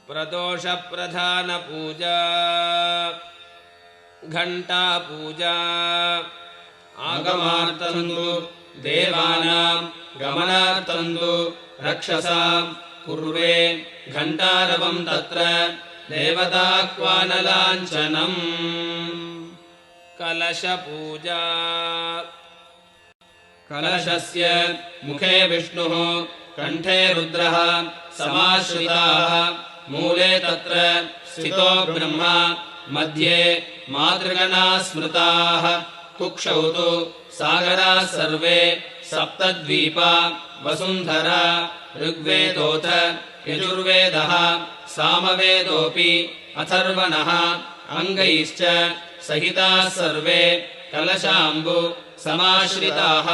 प्रदोष प्रधान पूजा घंटा पूजा आगमार्थंतु देवानां गमनार्थंतु रक्षसां कुर्वे घंटारवं तत्र देवताह्वानलाञ्छनम् कलश पूजा कलशस्य मुखे विष्णुः कंठे रुद्रः समाश्रिताः मूले तत्र स्थितो ब्रह्मा मध्ये मातृगणाः स्मृताः कुक्षौ तु सागराः सर्वे सप्तद्वीपा वसुन्धरा ऋग्वेदोऽथ यजुर्वेदः सामवेदोऽपि अथर्वणः अङ्गैश्च सहिताः सर्वे कलशाम्बु समाश्रिताः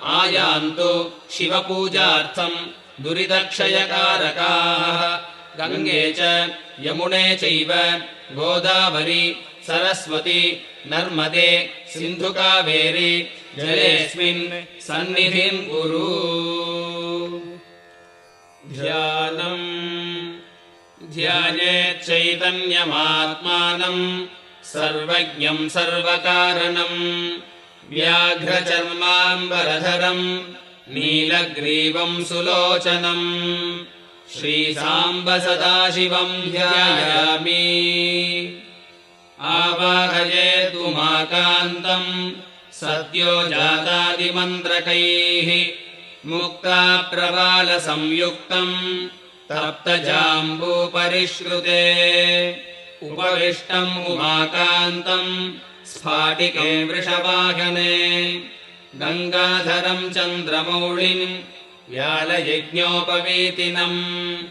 आयान्तु शिवपूजार्थं दुरितक्षयकारकाः गंगे च यमुने चैव गोदावरी सरस्वती नर्मदे सिन्धुकावेरी जलेऽस्मिन् सन्निधिं कुरु। ध्यानम् ध्यायेत् चैतन्यमात्मानं सर्वज्ञं सर्वकारणं व्याघ्रचर्माम्बरधरं नीलग्रीवं सुलोचनं श्रीसाम्ब सदाशिवं ध्यायामि। आवाहयेत् उमाकान्तं सद्यो जातादिमन्त्रकैः मुक्ताप्रवालसंयुक्तं तप्तजाम्बूपरिश्रुते उपविष्टम् उमाकान्तं स्फाटिके वृषवाहने गंगाधरं चन्द्रमौळिं व्यालयज्ञोपवीतिनम्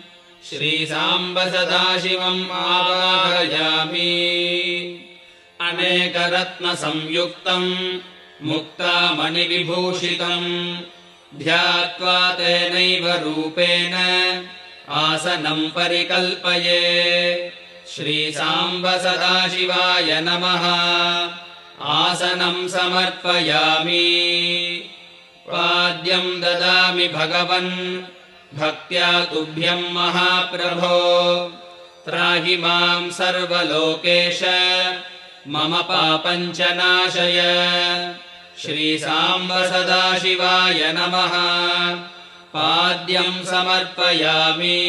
श्रीसाम्ब सदाशिवम् आवाहयामि। अनेकरत्नसंयुक्तं मुक्तामणिविभूषितं ध्यात्वा तेनैव रूपेण आसनं परिकल्पये। श्रीसाम्ब सदाशिवाय नमः। आसनं समर्पयामि। पाद्यं ददामि भगवन् भक्त्या तुभ्यं महाप्रभो त्राहि मां सर्वलोकेश मम पापञ्च नाशय। श्रीसाम्ब सदाशिवाय नमः। पाद्यं समर्पयामि।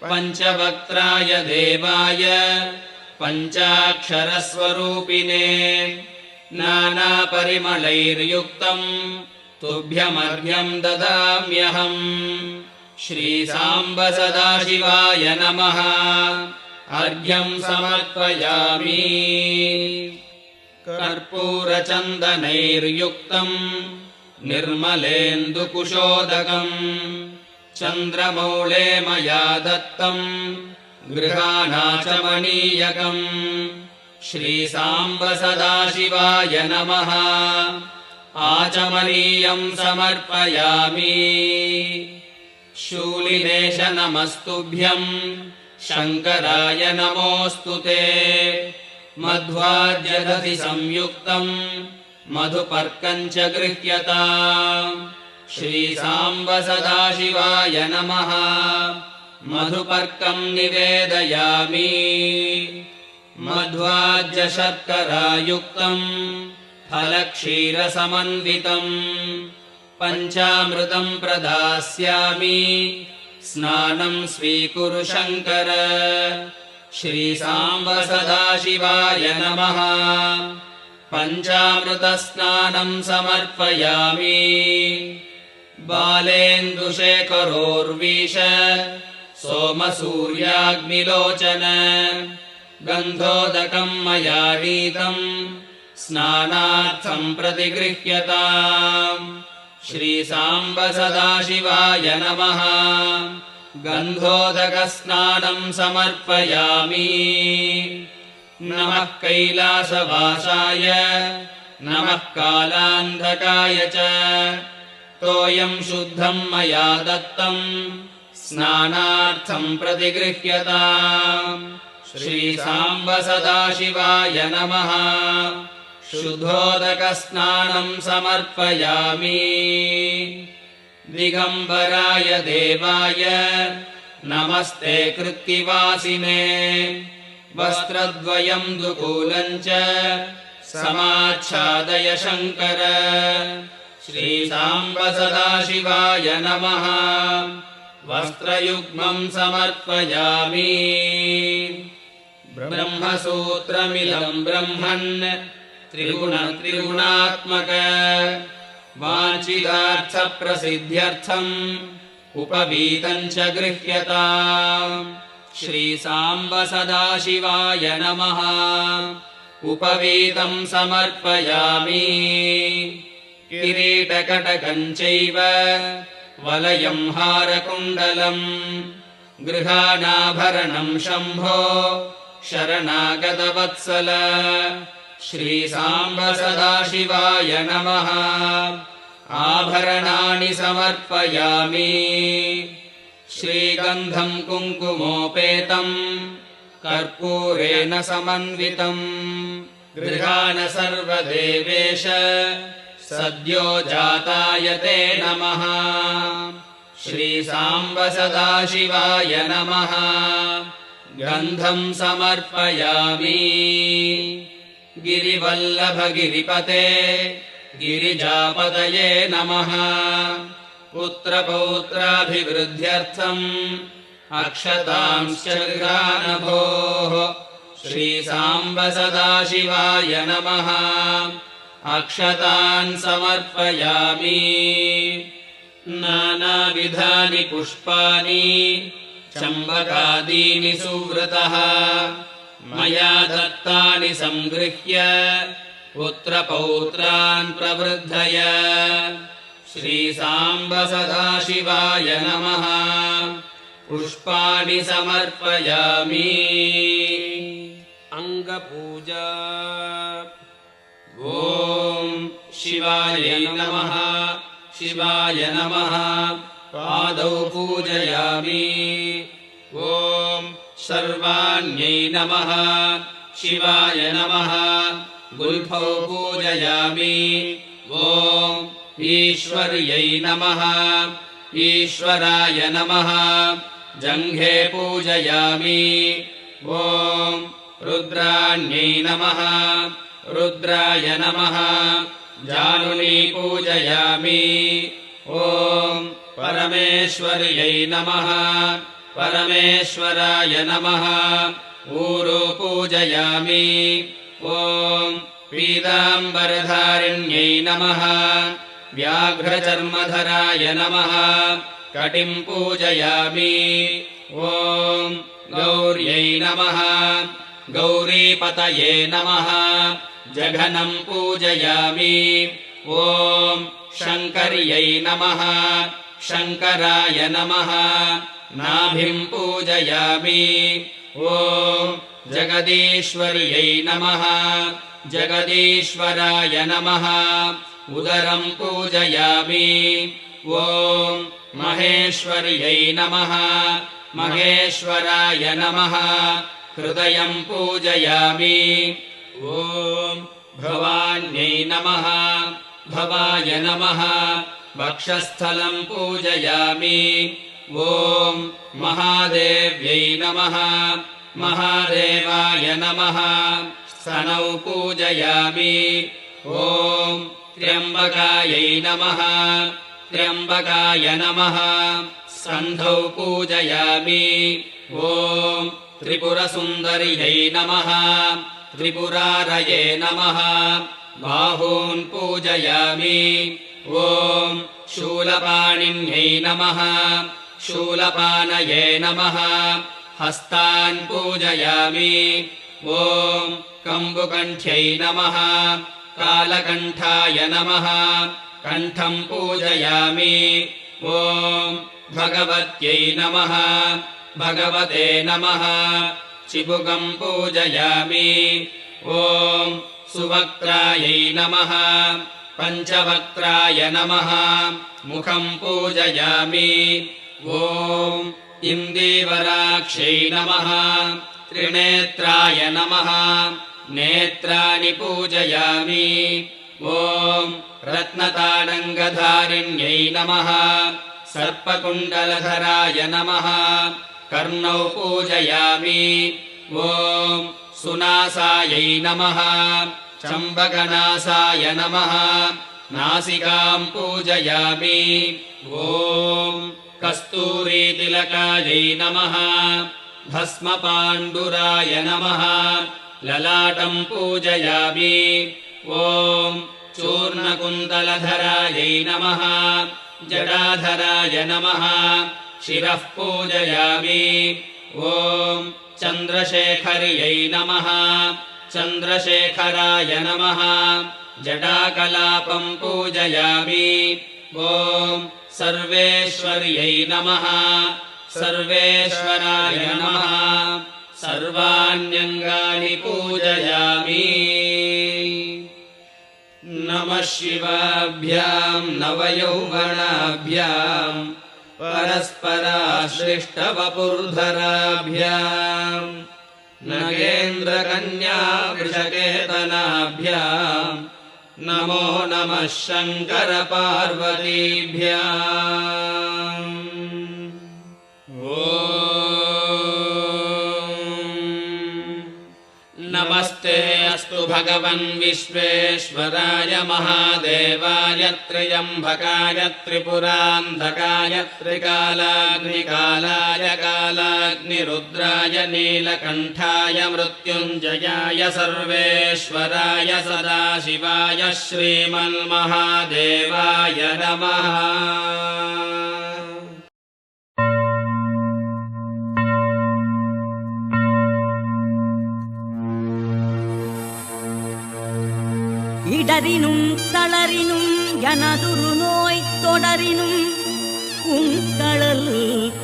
पंचवक्त्राय देवाय पंचाक्षरस्वरूपिणे नानापरिमलैर्युक्तं तुभ्यमर्घ्यं ददाम्यहम्। श्रीसाम्ब सदाशिवाय नमः। अर्घ्यं समर्पयामि। कर्पूरचन्दनैर्युक्तं निर्मलेन्दुकुशोदकम् चन्द्रमौळे मया दत्तं गृहाणाचमनीयकम्। श्रीसाम्ब सदाशिवाय नमः। आचमनीयं समर्पयामि। शूलिनेश नमस्तुभ्यं शङ्कराय नमोऽस्तु ते। मध्वाद्यदधि संयुक्तं मधुपर्कं च गृह्यताम्। श्रीसाम्ब सदाशिवाय नमः। मधुपर्कं निवेदयामि। मध्वाज्यशर्करायुक्तं फलक्षीरसमन्वितं पञ्चामृतं प्रदास्यामि। स्नानं स्वीकुरु शङ्कर। श्रीसाम्ब सदाशिवाय नमः। पञ्चामृतस्नानं समर्पयामि। बालेन्दुशेखरोर्वीश सोमसूर्याग्निलोचन गन्धोदकं मया नीतं स्नानार्थं प्रतिगृह्यताम्। श्रीसाम्ब सदाशिवाय नमः। गन्धोदकस्नानं समर्पयामि। नमः कैलासवासाय नमः कालान्धकाय च। तोयं शुद्धं मया दत्तं स्नानार्थं प्रतिगृह्यताम्। श्रीसाम्ब सदाशिवाय नमः। शुद्धोदकस्नानं समर्पयामि। दिगम्बराय देवाय नमस्ते कृत्तिवासिने वस्त्रद्वयम् दुकूलम् च समाच्छादय शङ्कर श्रीसाम्ब सदाशिवाय नमः वस्त्रयुग्मम् समर्पयामि ब्रह्मसूत्रमिदम् ब्रह्मन् त्रिगुणात्मक वाञ्छितार्थप्रसिद्ध्यर्थम् उपवीतम् च गृह्यताम् श्रीसाम्ब सदाशिवाय नमः उपवीतम् समर्पयामि किरीटकटकम् चैव वलयम् हारकुण्डलम् गृहाणाभरणम् शम्भो शरणागतवत्सल श्रीसाम्ब सदाशिवाय नमः आभरणानि समर्पयामि श्रीगन्धम् कुङ्कुमोपेतम् कर्पूरेण समन्वितम् गृहाण सर्वदेवेश सद्यो जाताय ते नमः श्रीसाम्ब सदाशिवाय नमः गन्धम् समर्पयामि गिरिवल्लभ गिरिपते गिरिजापतये नमः पुत्रपौत्राभिवृद्ध्यर्थम् अक्षतांश्च गृहानभोः श्रीसाम्ब सदाशिवाय नमः अक्षतान् समर्पयामि नानाविधानि पुष्पाणि चम्बकादीनि सुव्रतः मया दत्तानि सङ्गृह्य पुत्रपौत्रान् प्रवृद्धय श्रीसाम्ब सदाशिवाय नमः पुष्पाणि समर्पयामि अङ्गपूजा ॐ शिवाय नमः शिवाय नमः पादौ पूजयामि ॐ सर्वाण्यै नमः शिवाय नमः गुल्फौ पूजयामि ॐ ईश्वर्यै नमः ईश्वराय नमः जङ्घे पूजयामि ॐ रुद्राण्यै नमः रुद्राय नमः जानुनी पूजयामि ॐ परमेश्वर्यै नमः परमेश्वराय नमः ऊरू पूजयामि ॐ पीताम्बरधारिण्यै नमः व्याघ्रचर्मधराय नमः कटिम् पूजयामि ॐ गौर्यै नमः गौरीपतये नमः जघनम् पूजयामि ॐ शङ्कर्यै नमः शङ्कराय नमः नाभिम् पूजयामि ॐ जगदीश्वर्यै नमः जगदीश्वराय नमः उदरम् पूजयामि ॐ महेश्वर्यै नमः महेश्वराय नमः हृदयम् पूजयामि ॐ भवान्यै नमः भवाय नमः वक्षस्थलम् पूजयामि ॐ महादेव्यै नमः महादेवाय नमः स्तनौ पूजयामि ॐ त्र्यम्बकायै नमः त्र्यम्बकाय नमः सन्धौ पूजयामि ॐ त्रिपुरसुन्दर्यै नमः त्रिपुरारये नमः बाहून् पूजयामि ॐ शूलपाणिन्यै नमः शूलपानये नमः हस्तान् पूजयामि ॐ कम्बुकण्ठ्यै नमः कालकण्ठाय नमः कण्ठम् पूजयामि ॐ भगवत्यै नमः भगवते नमः चिबुकम् पूजयामि ॐ सुवक्त्रायै नमः पञ्चवक्त्राय नमः मुखम् पूजयामि ॐ इन्दीवराक्ष्यै नमः त्रिनेत्राय नमः नेत्राणि पूजयामि ॐ रत्नताडङ्गधारिण्यै नमः सर्पकुण्डलधराय नमः कर्णौ पूजयामि ॐ सुनासायै नमः चम्बकनासाय नमः नासिकां पूजयामि ॐ कस्तूरीतिलकायै नमः भस्मपाण्डुराय नमः ललाटं पूजयामि ॐ चूर्णकुन्तलधरायै नमः जडाधराय नमः शिरः पूजयामि ॐ चन्द्रशेखर्यै नमः चन्द्रशेखराय नमः जडाकलापं पूजयामि ॐ सर्वेश्वर्यै नमः सर्वेश्वराय नमः सर्वाण्यङ्गानि पूजयामि नमः शिवाभ्यां नवयौवनाभ्यां परस्पराश्लिष्टवपुर्धराभ्यां नगेन्द्रकन्या वृषकेतनाभ्यां नमो नमः शङ्करपार्वतीभ्याम् नमस्ते अस्तु भगवन् विश्वेश्वराय महादेवाय त्र्यम्बकाय त्रिपुरान्धकाय त्रिकालाग्निकालाय कालाग्निरुद्राय नीलकण्ठाय मृत्युञ्जयाय सर्वेश्वराय सदाशिवाय श्रीमन्महादेवाय नमः। இடரினும் தளரினும் எனதுரு நோய் தொடரினும் உங்கடல்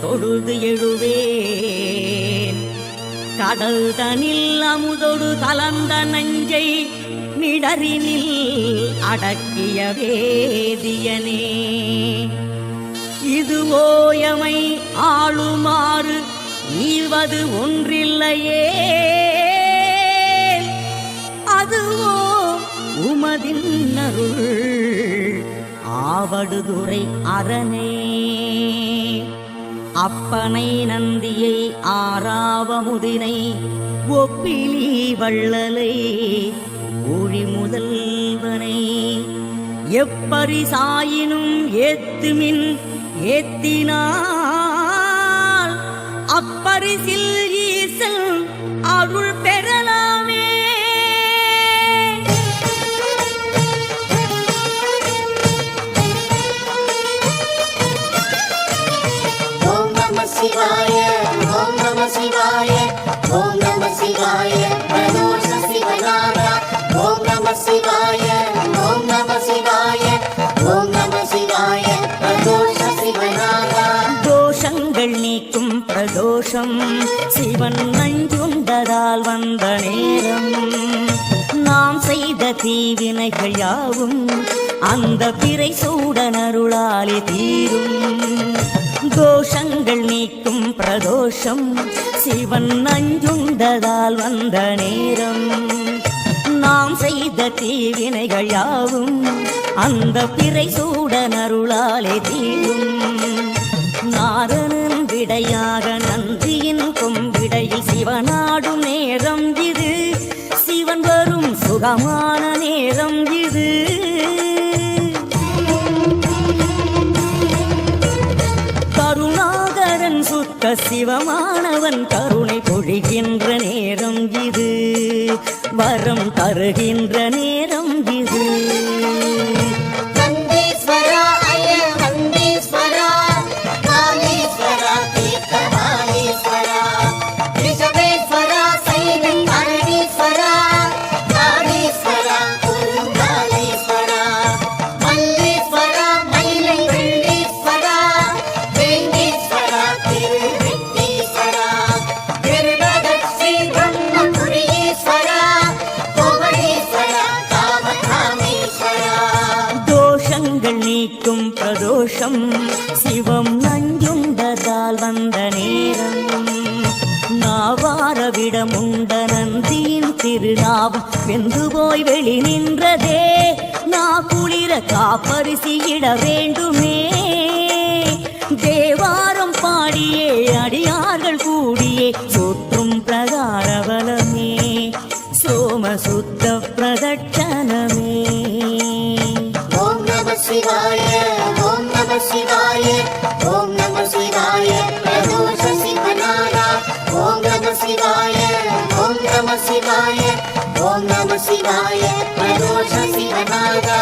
தொழுது எழுவேன். கடல் தனில் அமுதொடு கலந்த நஞ்சை நிடரினில் அடக்கிய வேதியனே. இது ஓயமை ஆளுமாறு ஈவது ஒன்றில்லையே, அதுவோ உமதின் அருள் ஆவடுதுறை அரணே. அப்பனை நந்தியை ஆறாவமுதினை ஒப்பிலி வள்ளலை ஒளி முதல்வனை எப்பரிசாயினும் ஏத்துமின் ஏத்தினால் அப்பரிசில் ஈசல் அருள் பெறலாமே. शिवाय ओम नमः शिवाय ओम नमः शिवाय प्रदोष शिवनारा ओम नमः शिवाय ओम नमः शिवाय ओम नमः शिवाय प्रदोष शिवनारा. தோஷங்கள் நீக்கும் பிரதோஷம் சிவன் நஞ்சுண்டதால் வந்த நேரம். நாம் செய்த தீவினைகள் யாவும் அந்த பிறை சூடனருளாலே தீரும். தோஷங்கள் நீக்கும் பிரதோஷம் சிவன் நஞ்சுண்டதால் வந்த நேரம். நாம் செய்த தீவினைகள் யாவும் அந்த பிறை சூடனருளாலே தீரும். நாரணன் விடையாக நன்றியின் கொம்பிடையில் சிவனாடும் நேரம் இது. சிவன் வரும் சுகமான நேரம் இது. கருணாகரன் சுத்த சிவமானவன் கருணை பொழிகின்ற நேரம் இது. வரம் தருகின்ற நேரம் இது. வந்தேஸ்வரா அய வந்தேஸ்வரா காமேஸ்வரா தீர்த்தமானேஸ்வரா ரிஷபேஸ்வரா சைலன் பரணீஸ்வரா காமேஸ்வரா குருங்காலேஸ்வரா மல்லேஸ்வரா மயிலை வெள்ளீஸ்வரா வேங்கேஸ்வரா திருவெட்டீஸ்வரா திருநகர்ஸ்ரீ பிரம்மபுரீஸ்வரா கோவடேஸ்வரா காமகாமேஸ்வரா. தோஷங்கள் நீக்கும் பிரதோஷம் சிவம் நஞ்சுண்டதால் வந்த நேரம். நாவாரவிடம் உண்ட நந்தியின் திருநாவம் வெந்து போய் வெளி நின்றதே. நா குளிர காப்பரிசியிட வேண்டுமே தேவாரம் பாடியே அடியார்கள் கூடியே சுற்றும் பிரகார பலமே சோமசுத்த பிரதட்சணமே ஓம் நம சிவாய ஓம் நம சிவாய ஓம் நம சிவாய பிரதோஷ சிவநாதா ஓம் நம சிவாய ஓம் நம சிவாய ஓம் நம சிவாய பிரதோஷ சிவநாதா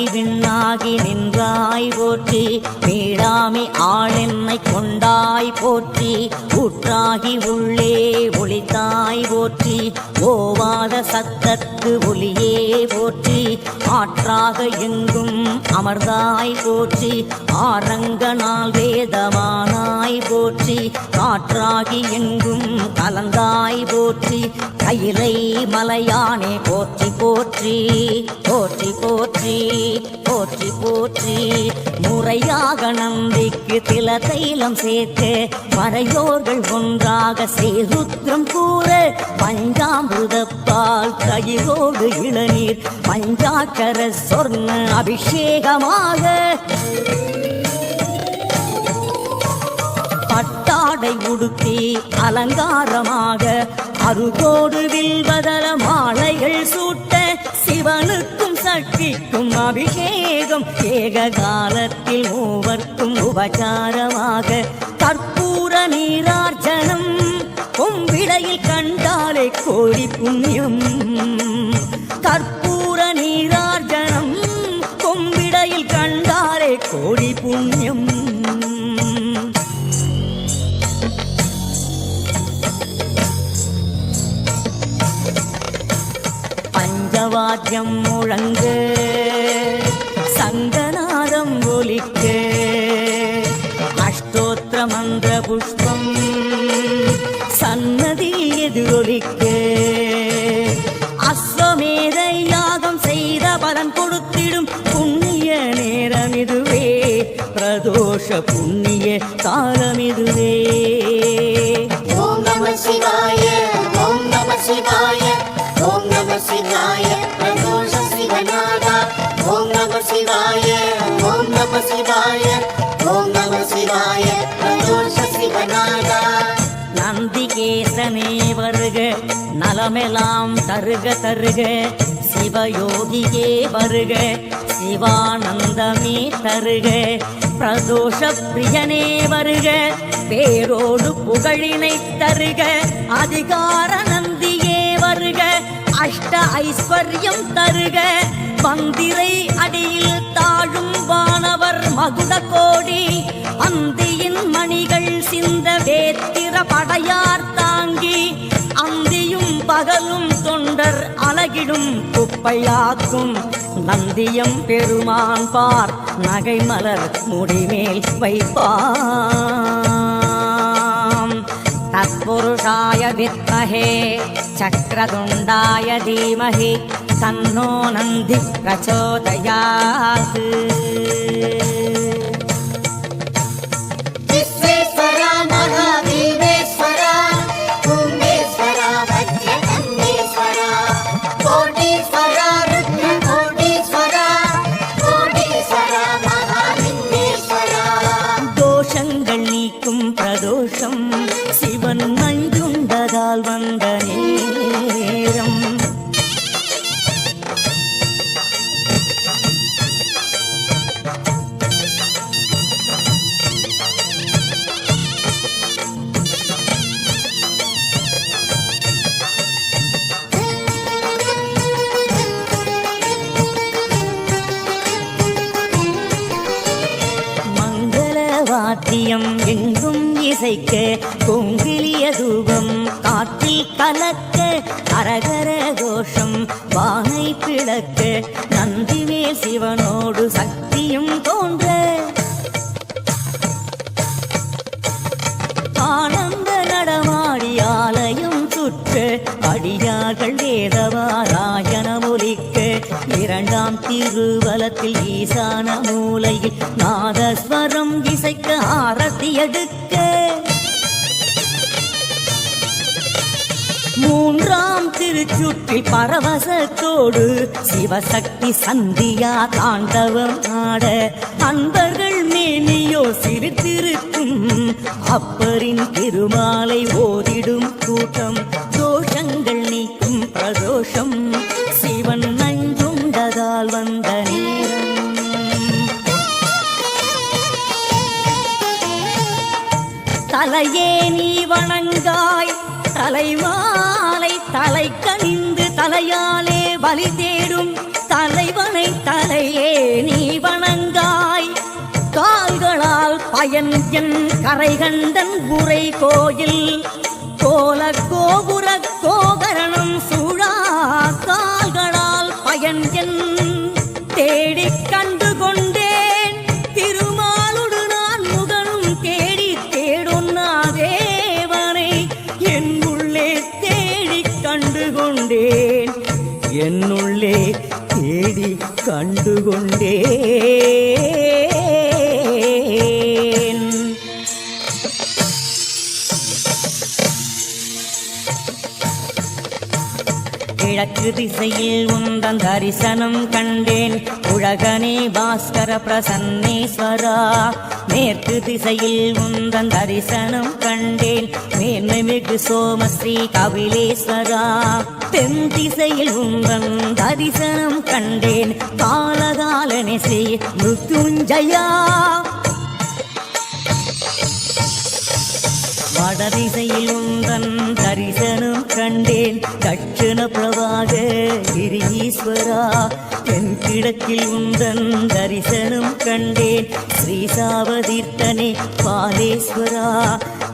விண்ணாகி நின்றாய் போற்றி மீளாமை ஆளென்னை கொண்டாய் போற்றி ஊற்றாகி உள்ளே ஒளித்தாய் போற்றி ஓவாத சத்தத்து ஒளியே போற்றி ஆற்றாக எங்கும் அமர்ந்தாய் போற்றி ஆரங்கனால் வேதமானாய் போற்றி காற்றாகி எங்கும் கலந்தாய் போற்றி கையிலை மலையானே போற்றி போற்றி போற்றி போற்றி போற்றி போற்றி முறையாக நம்பிக்கு தில தைலம் சேர்க்க மறையோர்கள் ஒன்றாக சேருத்ரம் கூற பஞ்சாமிருதப்பால் தயிரோடு இளநீர் பஞ்சாக்கர சொர்ண அபிஷேகமாக பட்டாடை உடுத்தி அலங்காரமாக அருகோடு வில்வதர மாலைகள் சூட்ட சிவனுக்கும் சக்திக்கும் அபிஷேகம் ஏக காலத்தில் மூவர்க்கும் உபச்சாரமாக கற்பூர நீரார்ச்சனம் கொம்பிடையில் கண்டாலே கோடி புண்ணியம் கற்பூர நீரார்ச்சனம் கொம்பிடையில் கண்டாலே கோடி புண்ணியம் பஞ்சவாத்தியம் முழங்கு சங்கநாதம் ஒலிக்க அஷ்டோத்திர மந்திர புஷ்பம் சன்னதியில் எதிரொலிக்க அஸ்வமேத யாகம் செய்த பலன் கொடுத்திடும் புண்ணிய நேரம் இதுவே பிரதோஷ புண்ணிய காலம் இதுவே ஓம் நம சிவாய ஓம் நம சிவாய ஓம் நம சிவாய பிரதோஷ சிவநாதா ஓம் நம சிவாய ஓம் நம சிவாய ஓம் நம சிவாய பிரதோஷ சிவநாதா நந்திகேசனே வருக நலமெல்லாம் தருக தருக சிவயோகியே வருக சிவானந்தமே தருக பிரதோஷ பிரியனே வருக பேரோடு புகழினை தருக அதிகார நந்தியே வருக அஷ்ட ஐஸ்வர்யம் தருக மந்திரை அடியில் தாழும் வானவர் மகுட கோடி அந்தியின் மணிகள் சிந்த வேத்திர படையார் தாங்கி அந்தியும் பகலும் தொண்டர் அழகிடும் குப்பையாக்கும் நந்தியம் பெருமான் பார் நகை மலர் முடிமேல் வைப்பாம் தத்புருஷாய வித்மஹே சக்ரதுண்டாய தீமஹி தன்னோ நந்தி பிரச்சோதயாத் விஸ்வேஸ்வரா மகாதேவேஸ்வரா கும்பேஸ்வரா வஜ்ரகண்டேஸ்வரா கோடீஸ்வரா ருத்ர கோடீஸ்வரா கோடீஸ்வரா மகாலிங்கேஸ்வரா தோஷங்கள் நீக்கும் பிரதோஷம் சிவன் நஞ்சுண்டதால் வந்த நேரம் வாத்தியம் எங்கும் இசைக்க கொங்கிலிய தூபம் காற்றில் கலக்க அரகர கோஷம் வானை பிளக்க நந்திமேல் சிவனோடு சக்தியும் தோன்ற ஆனந்த நடமாடி ஆலயம் சுற்ற அடியார்கள் வேதவாராயணமொழி ஒலிக்க இரண்டாம் திருவலத்தில் ஈசான மூலையில் நாதஸ்வரம் இசைக்க ஆரத்தி எடுக்க மூன்றாம் திருச்சுற்றில் பரவசத்தோடு சிவசக்தி சந்தியா தாண்டவம் ஆட அன்பர்கள் மேனியோ சிரித்திருக்கும் அப்பரின் திருமாலை ஓதிடும் கூட்டம் தோஷங்கள் நீக்கும் பிரதோஷம் சிவன் நஞ்சுண்டதால் வந்த நேரம் தலையே நீ வணங்காய் தலைமாலை தலை கனிந்து தலையாலே பலி தேடும் தலைவனை தலையே நீ வணங்காய் கால்களால் பயன் என் கரை கண்டன் உரை கோயில் கோல கோபுர கோகரணம் சூழா கால்களால் பயன் என் தேடிக் கண்டு கொண்டேன் திருமாலுடு நான் முகனும் தேடி தேடுன்னா தேவனை என் உள்ளே தேடிக் கண்டு கொண்டேன் என்னுள்ளே தேடி கண்டு கொண்டேன் கிழக்கு திசையில் உந்தன் தரிசனம் கண்டேன் உலகனே பாஸ்கர பிரசன்னேஸ்வரா மேற்கு திசையில் உந்தன் தரிசனம் கண்டேன் மேன்மைமிகு சோமஸ்ரீ கபிலேஸ்வரா தென் திசையில் உந்தன் தரிசனம் கண்டேன் காலகாலனே ஸ்ரீ மிருத்யுஞ்சயா வடதிசையில் உந்தன் தரிசனம் கண்டேன் தட்சிண பிரபாக கிரீஸ்வரா தென் கிழக்கில் உந்தன் தரிசனம் கண்டேன் ஸ்ரீசாவதீர்த்தனே பாலேஸ்வரா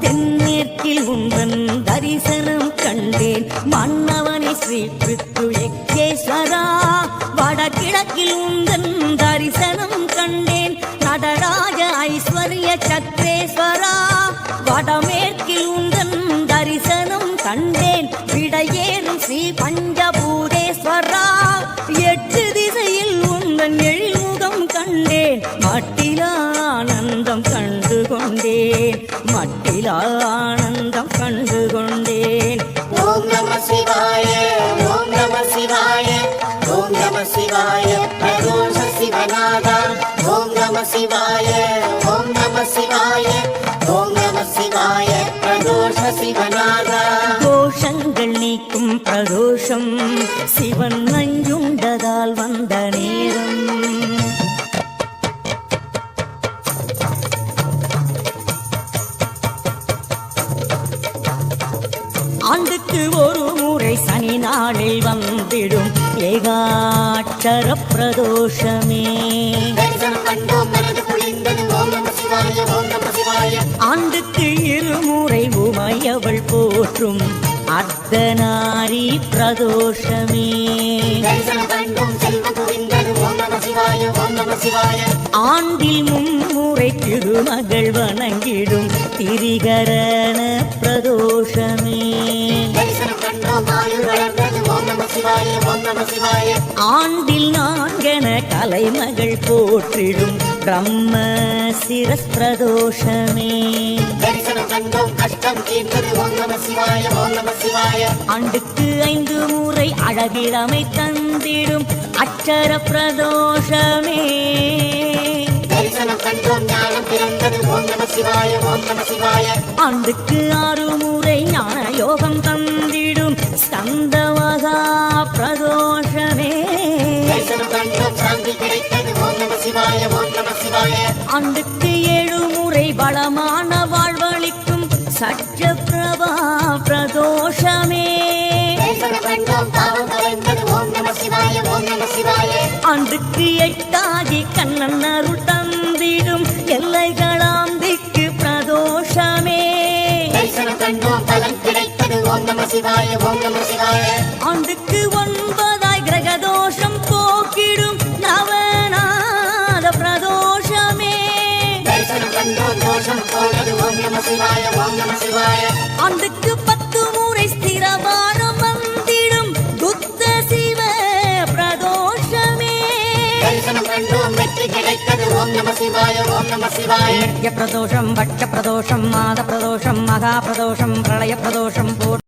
தென்மேற்கில் உந்தன் தரிசனம் கண்டேன் மன்னவனே ஸ்ரீ பிருத்து யக்ஞேஸ்வரா வடகிழக்கில் உந்தன் தரிசனம் கண்டேன் நடராஜ ஐஸ்வர்ய சக்ரேஸ்வரா வடமேற்கில் உந்தன் தரிசனம் கண்டேன் விடையேறும் ஸ்ரீ பஞ்சபூதேஸ்வரா எட்டு திசையில் உந்தன் எழில்முகம் கண்டேன் மட்டிலானந்தம் கண்டு கொண்டேன் மட்டிலானந்தம் கண்டு கொண்டேன் ஓம் நம சிவாய ஓம் நம சிவாய ஓம் நம சிவாய பிரதோஷ சிவநாதா ஓம் நம சிவாய ஓம் நம சிவாய ஓம் நம சிவாய பிரதோஷ சிவநாதா தோஷங்கள் நீக்கும் பிரதோஷம் சிவன் நஞ்சுண்டதால் வந்த நேரம் ஆண்டுக்கு ஒரு முறை சனி நாளில் வந்திடும் ஏகாட்சர பிரதோஷமே தரிசனம் கண்டோம் மனது குளிர்ந்தது ஓம் நம சிவாய ஓம் நம சிவாய ஆண்டுக்கு இருமுறை உமையவள் போற்றும் அர்த்தநாரி பிரதோஷமே தரிசனம் கண்டோம் செல்வம் குவிந்தது ஓம் நம சிவாய ஓம் நம சிவாய ஆண்டில் மும்முறை திருமகள் வணங்கிடும் திரிகரண பிரதோஷமே தரிசனம் கண்டோம் ஆயுள் வளர்ந்தது ஓம் நம சிவாய ஓம் நம சிவாய ஆண்டில் நான்கென கலைமகள் போற்றிடும் பிரம்ம சிரஸ் பிரதோஷமே தரிசனம் கண்டோம் கஷ்டம் தீர்ந்தது ஓம் நம சிவாய ஓம் நம சிவாய ஆண்டுக்கு 5 முறை அழகிழமை தந்திடும் அச்சர பிரதோஷமே தரிசனம் கண்டோம் ஞானம் பிறந்தது ஓம் நம சிவாய ஓம் நம சிவாய ஆண்டுக்கு 6 முறை ஞான யோகம் தந்திடும் ஸ்கந்தவகா பிரதோஷமே தரிசனம் கண்டோம் சாந்தி கிடைத்தது ஓம் நம சிவாய ஓம் நம சிவாய ஆண்டுக்கு 7 முறை பலமான வாழ்வளிக்கும் சட்ச பிரபா பிரதோஷமே தரிசனம் கண்டோம் பாவம் கலைந்தது ஓம் நம சிவாய ஓம் நம சிவாய ஆண்டுக்கு 8 கண்ணன் அருள் தந்திடும் எல்லைகளாம் திக்கு பிரதோஷமே தரிசனம் கண்டோம் பலன் கிடைத்தது ஓம் நம சிவாய ஓம் நம சிவாய ஆண்டுக்கு 9 கிரகதோஷம் போக்கிடும் நவநாத பிரதோஷமே தரிசனம் கண்டோம் தோஷம் போனது ஓம் நம சிவாய ஓம் நம சிவாய ஆண்டுக்கு 10 முறை ஸ்திரவாரம் வந்திடும் புத்த சிவ ஓம் நம சிவாய ஓம் நம சிவாய நித்ய பிரதோஷம் பட்ச பிரதோஷம் மாத பிரதோஷம் மகா பிரதோஷம் பிரளய பிரதோஷம்